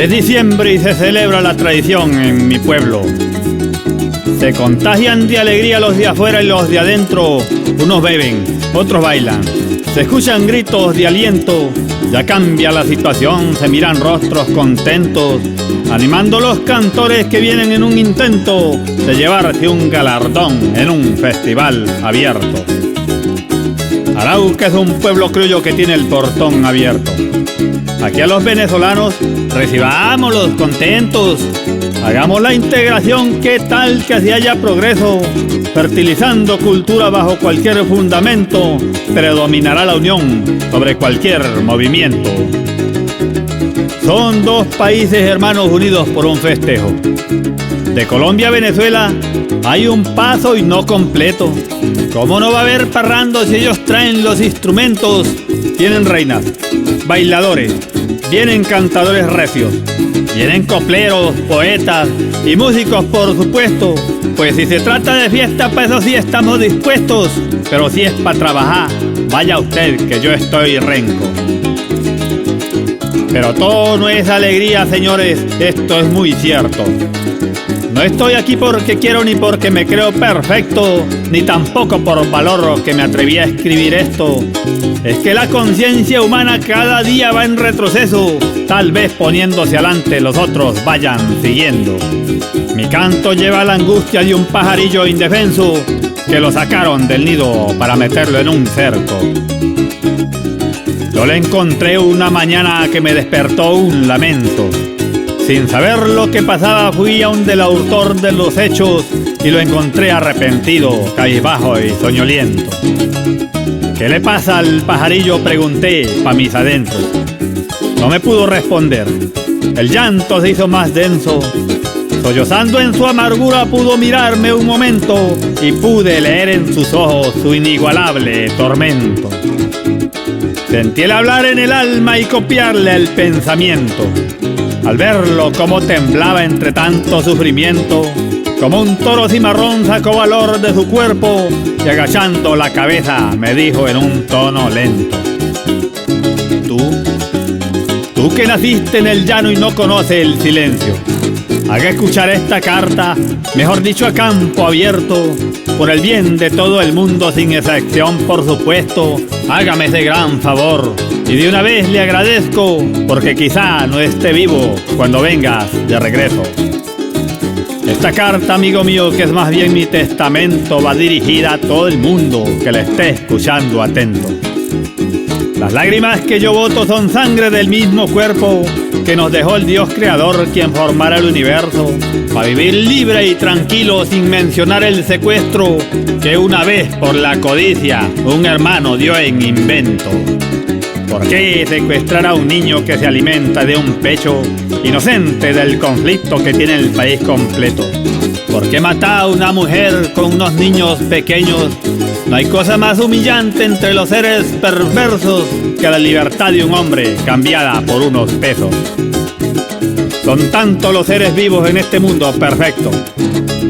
Es diciembre y se celebra la tradición en mi pueblo. Se contagian de alegría los de afuera y los de adentro. Unos beben, otros bailan. Se escuchan gritos de aliento. Ya cambia la situación, se miran rostros contentos, animando los cantores que vienen en un intento de llevarse un galardón en un festival abierto. Arauca es un pueblo criollo que tiene el portón abierto. Aquí a los venezolanos recibámoslos contentos. Hagamos la integración, ¿qué tal que así haya progreso? Fertilizando cultura bajo cualquier fundamento, predominará la unión sobre cualquier movimiento. Son dos países hermanos unidos por un festejo. De Colombia a Venezuela hay un paso y no completo. ¿Cómo no va a haber parrandos si ellos traen los instrumentos? Tienen reinas, bailadores, vienen cantadores recios, vienen copleros, poetas y músicos, por supuesto. Pues si se trata de fiesta, pues eso sí estamos dispuestos. Pero si es para trabajar, vaya usted que yo estoy renco. Pero todo no es alegría, señores, esto es muy cierto. No estoy aquí porque quiero ni porque me creo perfecto, ni tampoco por valor que me atreví a escribir esto. Es que la conciencia humana cada día va en retroceso, tal vez poniéndose adelante los otros vayan siguiendo. Mi canto lleva la angustia de un pajarillo indefenso que lo sacaron del nido para meterlo en un cerco. Yo le encontré una mañana que me despertó un lamento. Sin saber lo que pasaba fui a un del autor de los hechos y lo encontré arrepentido, cabizbajo y soñoliento. ¿Qué le pasa al pajarillo?, pregunté pa' mis adentros. No me pudo responder, el llanto se hizo más denso. Sollozando en su amargura pudo mirarme un momento y pude leer en sus ojos su inigualable tormento. Sentí el hablar en el alma y copiarle el pensamiento. Al verlo cómo temblaba entre tanto sufrimiento, como un toro cimarrón sacó valor de su cuerpo y agachando la cabeza me dijo en un tono lento: Tú que naciste en el llano y no conoces el silencio, haga escuchar esta carta, mejor dicho a campo abierto, por el bien de todo el mundo sin excepción, por supuesto. Hágame ese gran favor y de una vez le agradezco, porque quizá no esté vivo cuando vengas de regreso. Esta carta, amigo mío, que es más bien mi testamento, va dirigida a todo el mundo que la esté escuchando atento. Las lágrimas que yo boto son sangre del mismo cuerpo que nos dejó el Dios creador, quien formara el universo, para vivir libre y tranquilo sin mencionar el secuestro que una vez por la codicia un hermano dio en invento. ¿Por qué secuestrar a un niño que se alimenta de un pecho inocente del conflicto que tiene el país completo? ¿Por qué matar a una mujer con unos niños pequeños? No hay cosa más humillante entre los seres perversos que la libertad de un hombre cambiada por unos pesos. Son tantos los seres vivos en este mundo perfecto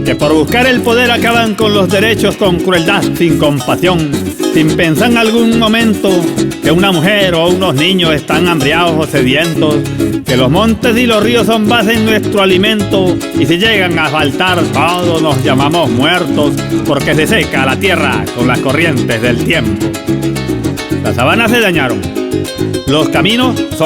que por buscar el poder acaban con los derechos con crueldad, sin compasión, sin pensar en algún momento que una mujer o unos niños están hambriados o sedientos, que los montes y los ríos son base en nuestro alimento y si llegan a faltar todos nos llamamos muertos porque se seca la tierra con las corrientes del tiempo. Las sabanas se dañaron, los caminos son